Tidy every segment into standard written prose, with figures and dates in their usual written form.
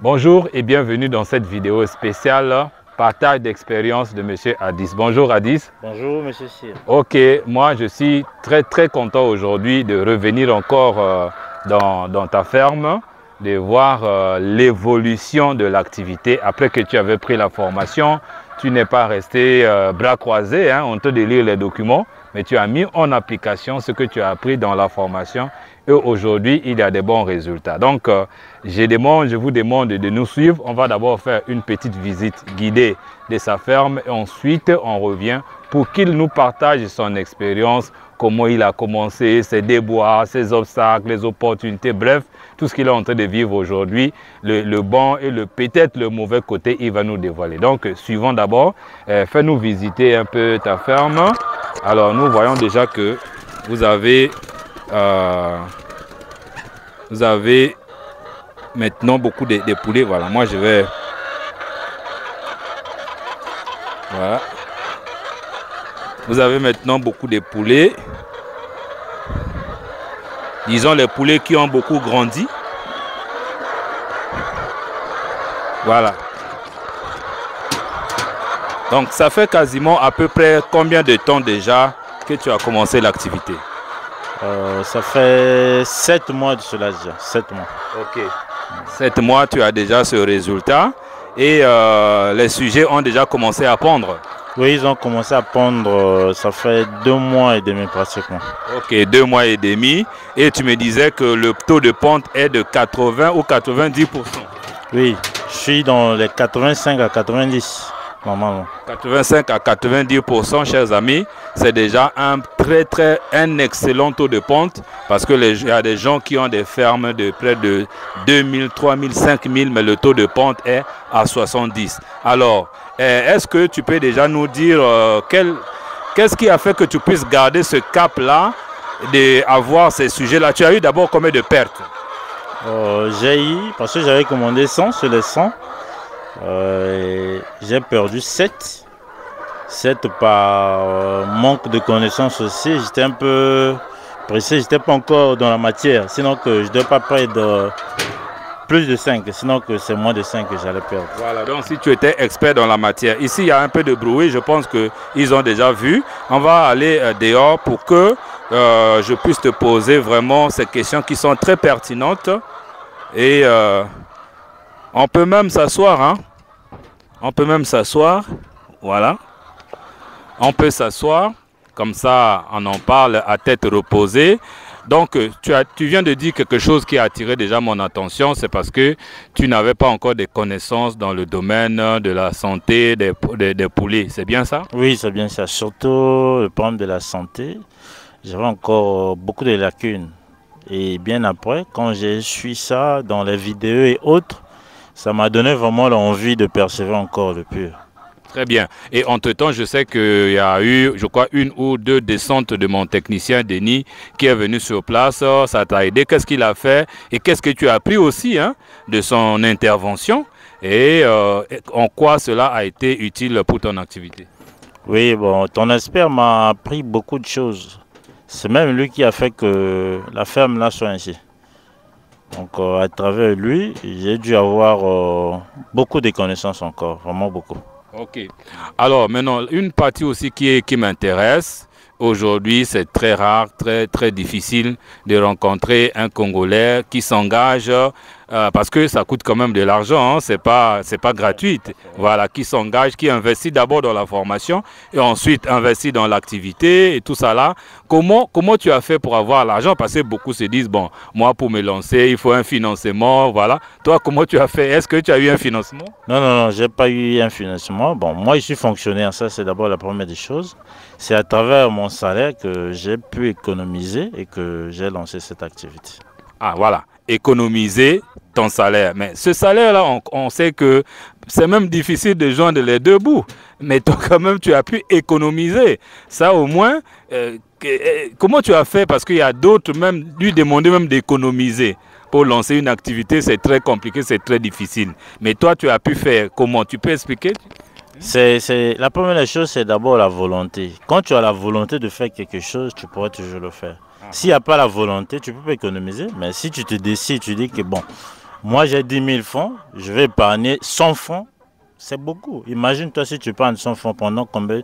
Bonjour et bienvenue dans cette vidéo spéciale partage d'expérience de M. Addis. Bonjour Addis. Bonjour M. Cyr. Ok, moi je suis très content aujourd'hui de revenir encore dans ta ferme, de voir l'évolution de l'activité. Après que tu avais pris la formation, tu n'es pas resté bras croisés, hein, on te délire les documents, mais tu as mis en application ce que tu as appris dans la formation et aujourd'hui il y a des bons résultats. Donc je vous demande de nous suivre. On va d'abord faire une petite visite guidée de sa ferme et ensuite on revient pour qu'il nous partage son expérience, comment il a commencé, ses déboires, ses obstacles, les opportunités, bref, tout ce qu'il est en train de vivre aujourd'hui, le bon et peut-être le mauvais côté, il va nous dévoiler. Donc, suivons d'abord, fais-nous visiter un peu ta ferme. Alors, nous voyons déjà que vous avez maintenant beaucoup de poulets. Voilà, moi je vais... Voilà. Vous avez maintenant beaucoup de poulets. Disons les poulets qui ont beaucoup grandi. Voilà. Donc ça fait quasiment à peu près combien de temps déjà que tu as commencé l'activité? Ça fait 7 mois de cela déjà. 7 mois. Ok. 7 mois, tu as déjà ce résultat. Et les sujets ont déjà commencé à pondre. Oui, ils ont commencé à pondre, ça fait 2 mois et demi pratiquement. Ok, 2 mois et demi. Et tu me disais que le taux de ponte est de 80 ou 90%. Oui, je suis dans les 85 à 90 normalement. 85 à 90%, chers amis, c'est déjà un excellent taux de ponte parce que il y a des gens qui ont des fermes de près de 2000, 3000, 5000, mais le taux de ponte est à 70. Alors, est-ce que tu peux déjà nous dire qu'est-ce qui a fait que tu puisses garder ce cap-là, d'avoir ces sujets-là? Tu as eu d'abord combien de pertes? J'ai eu, parce que j'avais commandé 100 sur les 100, j'ai perdu 7. 7 par manque de connaissances aussi. J'étais un peu pressé, j'étais pas encore dans la matière, sinon que je ne dois pas perdre plus de 5, sinon que c'est moins de 5 que j'allais perdre. Voilà, donc si tu étais expert dans la matière, ici il y a un peu de bruit, je pense qu'ils ont déjà vu. On va aller dehors pour que je puisse te poser vraiment ces questions qui sont très pertinentes. Et on peut même s'asseoir, hein? On peut même s'asseoir, voilà. On peut s'asseoir, comme ça on en parle à tête reposée. Donc tu viens de dire quelque chose qui a attiré déjà mon attention, c'est parce que tu n'avais pas encore de connaissances dans le domaine de la santé des poulets, c'est bien ça? Oui, c'est bien ça, surtout le problème de la santé. J'avais encore beaucoup de lacunes. Et bien après, quand j'ai suivi ça dans les vidéos et autres, ça m'a donné vraiment l'envie de persévérer encore le pur. Très bien. Et entre-temps, je sais qu'il y a eu, je crois, 1 ou 2 descentes de mon technicien Denis qui est venu sur place. Ça t'a aidé. Qu'est-ce qu'il a fait? Et qu'est-ce que tu as appris aussi de son intervention? Et en quoi cela a été utile pour ton activité? Oui, bon, ton expert m'a appris beaucoup de choses. C'est même lui qui a fait que la ferme là soit ainsi. Donc à travers lui, j'ai dû avoir beaucoup de connaissances encore, vraiment beaucoup. Ok. Alors maintenant, une partie aussi qui m'intéresse. Aujourd'hui, c'est très rare, très difficile de rencontrer un Congolais qui s'engage parce que ça coûte quand même de l'argent, hein, c'est pas gratuit. Voilà, qui s'engage, qui investit d'abord dans la formation et ensuite investit dans l'activité et tout ça là. Comment tu as fait pour avoir l'argent? Parce que beaucoup se disent, bon, moi pour me lancer, il faut un financement, voilà. Toi, comment tu as fait? Est-ce que tu as eu un financement? Non, j'ai pas eu un financement. Bon, moi je suis fonctionnaire, ça c'est d'abord la première des choses. C'est à travers mon salaire que j'ai pu économiser et que j'ai lancé cette activité. Ah voilà, économiser ton salaire. Mais ce salaire-là, on sait que c'est même difficile de joindre les deux bouts. Mais toi, quand même, tu as pu économiser. Ça, au moins, comment tu as fait? Parce qu'il y a d'autres, même, lui demander même d'économiser. Pour lancer une activité, c'est très compliqué, c'est très difficile. Mais toi, tu as pu faire comment? Tu peux expliquer? La première chose, c'est d'abord la volonté. Quand tu as la volonté de faire quelque chose, tu pourras toujours le faire. S'il n'y a pas la volonté, tu peux pas économiser. Mais si tu te décides, tu dis que bon, Moi, j'ai 10 000 francs, je vais épargner 100 francs. C'est beaucoup. Imagine-toi si tu épargnes 100 francs pendant combien,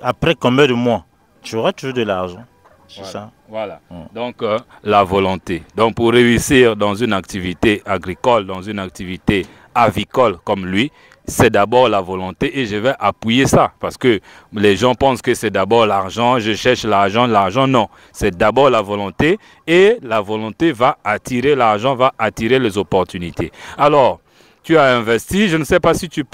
après combien de mois, tu auras toujours de l'argent. C'est Voilà. ça. Voilà. Donc, la volonté. Donc, pour réussir dans une activité agricole, dans une activité avicole comme lui, c'est d'abord la volonté et je vais appuyer ça parce que les gens pensent que c'est d'abord l'argent, je cherche l'argent, non. C'est d'abord la volonté et la volonté va attirer l'argent, va attirer les opportunités. Alors, tu as investi, je ne sais pas si tu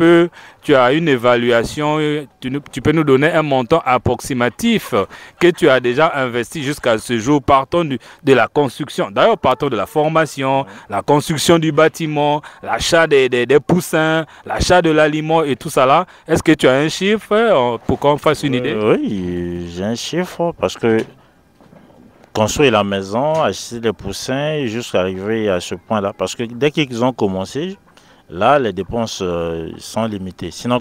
as une évaluation, tu peux nous donner un montant approximatif que tu as déjà investi jusqu'à ce jour, partons de la construction, d'ailleurs partons de la formation, la construction du bâtiment, l'achat des poussins, l'achat de l'aliment et tout ça là. Est-ce que tu as un chiffre pour qu'on fasse une idée? Oui, j'ai un chiffre parce que construire la maison, acheter les poussins jusqu'à arriver à ce point-là, parce que dès qu'ils ont commencé, là, les dépenses sont limitées. Sinon,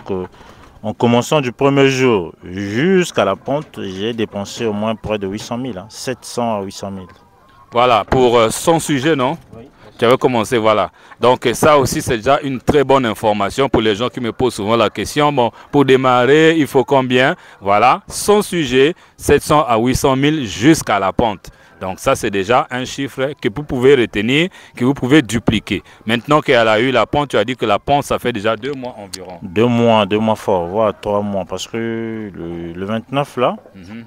en commençant du premier jour jusqu'à la ponte, j'ai dépensé au moins près de 800 000, 700 à 800 000. Voilà, pour son sujet, non? Oui. Tu avais commencé, voilà. Donc ça aussi, c'est déjà une très bonne information pour les gens qui me posent souvent la question. Bon, pour démarrer, il faut combien? Voilà, son sujet, 700 à 800 000 jusqu'à la pente. Donc ça, c'est déjà un chiffre que vous pouvez retenir, que vous pouvez dupliquer. Maintenant qu'elle a eu la pente, tu as dit que la pente, ça fait déjà 2 mois environ. 2 mois fort, voire 3 mois. Parce que le 29, là,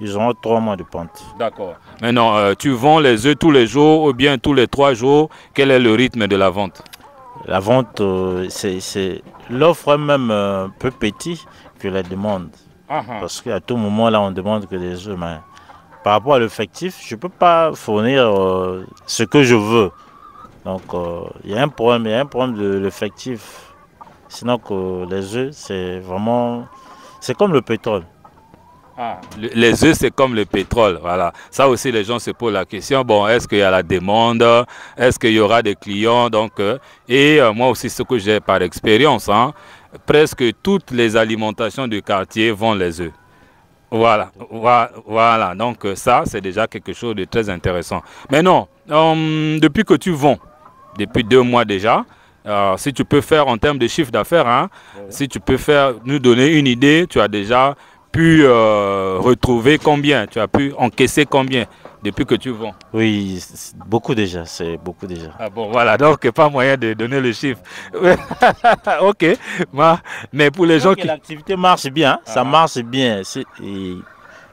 ils auront 3 mois de pente. D'accord. Maintenant, tu vends les œufs tous les jours ou bien tous les 3 jours. Quel est le rythme de la vente? La vente, c'est l'offre est même un peu petit que la demande. Parce qu'à tout moment, là, on demande que des œufs. Mais par rapport à l'effectif, je ne peux pas fournir ce que je veux. Donc, il y a un problème de l'effectif. Sinon, que les œufs, c'est vraiment... C'est comme le pétrole. Les œufs, c'est comme le pétrole. Voilà. Ça aussi, les gens se posent la question. Bon, est-ce qu'il y a la demande? Est-ce qu'il y aura des clients? Donc, moi aussi, ce que j'ai par expérience, presque toutes les alimentations du quartier vendent les œufs. Voilà. Donc ça, c'est déjà quelque chose de très intéressant. Mais non, depuis que tu vends, depuis 2 mois déjà, si tu peux faire en termes de chiffre d'affaires, si tu peux nous donner une idée, tu as déjà pu retrouver combien, tu as pu encaisser combien depuis que tu vends? Oui, beaucoup déjà, c'est beaucoup déjà. Ah bon, voilà, donc pas moyen de donner le chiffre. Ok, mais pour les gens qui... L'activité marche bien, ça marche bien.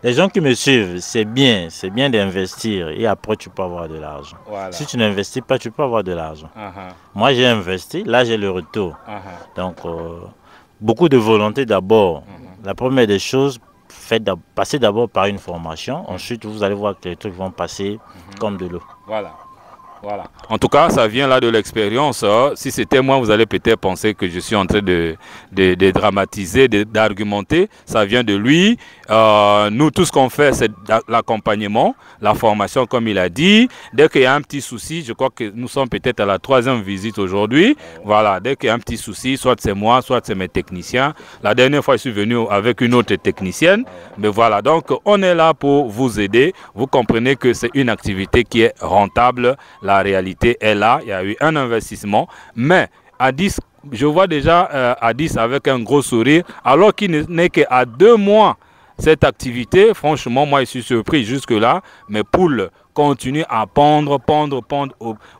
Les gens qui me suivent, c'est bien d'investir et après tu peux avoir de l'argent. Voilà. Si tu n'investis pas, tu peux avoir de l'argent. Moi j'ai investi, là j'ai le retour. Donc beaucoup de volonté d'abord. La première des choses, passez d'abord par une formation. Ensuite, vous allez voir que les trucs vont passer comme de l'eau. Voilà. En tout cas, ça vient là de l'expérience. Si c'était moi, vous allez peut-être penser que je suis en train de dramatiser, d'argumenter. Ça vient de lui. Nous, tout ce qu'on fait, c'est l'accompagnement, la formation, comme il a dit. Dès qu'il y a un petit souci, je crois que nous sommes peut-être à la 3e visite aujourd'hui. Voilà, dès qu'il y a un petit souci, soit c'est moi, soit c'est mes techniciens. La dernière fois, je suis venu avec une autre technicienne. Mais voilà, donc on est là pour vous aider. Vous comprenez que c'est une activité qui est rentable. La réalité est là, il y a eu un investissement, mais Addis, je vois déjà Addis avec un gros sourire, alors qu'il n'est qu'à 2 mois. Cette activité, franchement, moi je suis surpris jusque-là, mes poules continuent à pondre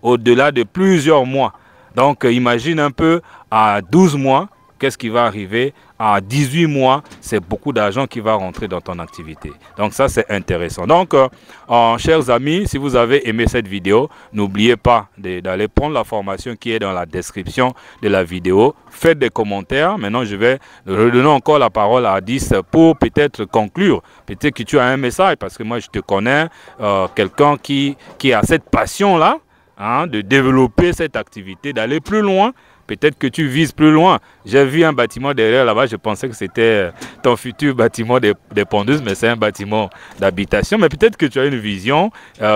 au-delà de plusieurs mois. Donc imagine un peu à 12 mois, qu'est-ce qui va arriver? À 18 mois, c'est beaucoup d'argent qui va rentrer dans ton activité. Donc ça, c'est intéressant. Donc, chers amis, si vous avez aimé cette vidéo, n'oubliez pas d'aller prendre la formation qui est dans la description de la vidéo. Faites des commentaires. Maintenant, je vais redonner encore la parole à Addis pour peut-être conclure. Peut-être que tu as un message, parce que moi, je te connais, quelqu'un qui a cette passion-là, de développer cette activité, d'aller plus loin. peut-être que tu vises plus loin. J'ai vu un bâtiment derrière là-bas, je pensais que c'était ton futur bâtiment des pondeuses, mais c'est un bâtiment d'habitation. Mais peut-être que tu as une vision.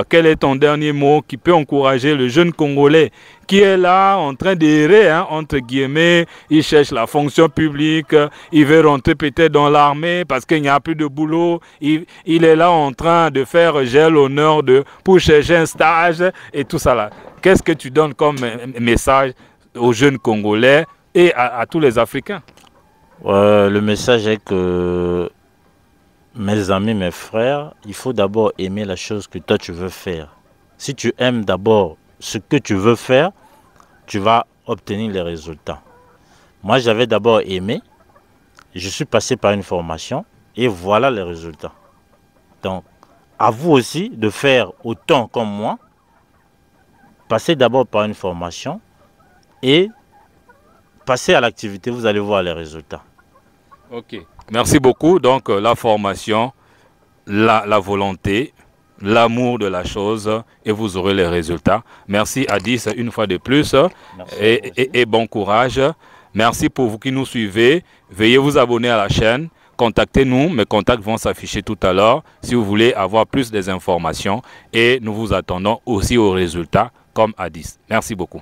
Quel est ton dernier mot qui peut encourager le jeune Congolais qui est là en train d'errer, hein, entre guillemets, il cherche la fonction publique, il veut rentrer peut-être dans l'armée parce qu'il n'y a plus de boulot, il est là en train de faire gel l'honneur pour chercher un stage et tout ça là. Qu'est-ce que tu donnes comme message aux jeunes Congolais et à tous les Africains? Le message est que, mes amis, mes frères, il faut d'abord aimer la chose que toi tu veux faire. Si tu aimes d'abord ce que tu veux faire, tu vas obtenir les résultats. Moi, j'avais d'abord aimé, je suis passé par une formation et voilà les résultats. Donc, à vous aussi de faire autant comme moi. Passez d'abord par une formation et passez à l'activité, vous allez voir les résultats. Ok, merci beaucoup. Donc, la formation, la volonté, l'amour de la chose et vous aurez les résultats. Merci Addis une fois de plus et bon courage. Merci pour vous qui nous suivez. Veuillez vous abonner à la chaîne. Contactez-nous, mes contacts vont s'afficher tout à l'heure si vous voulez avoir plus d'informations et nous vous attendons aussi aux résultats comme Addis. Merci beaucoup.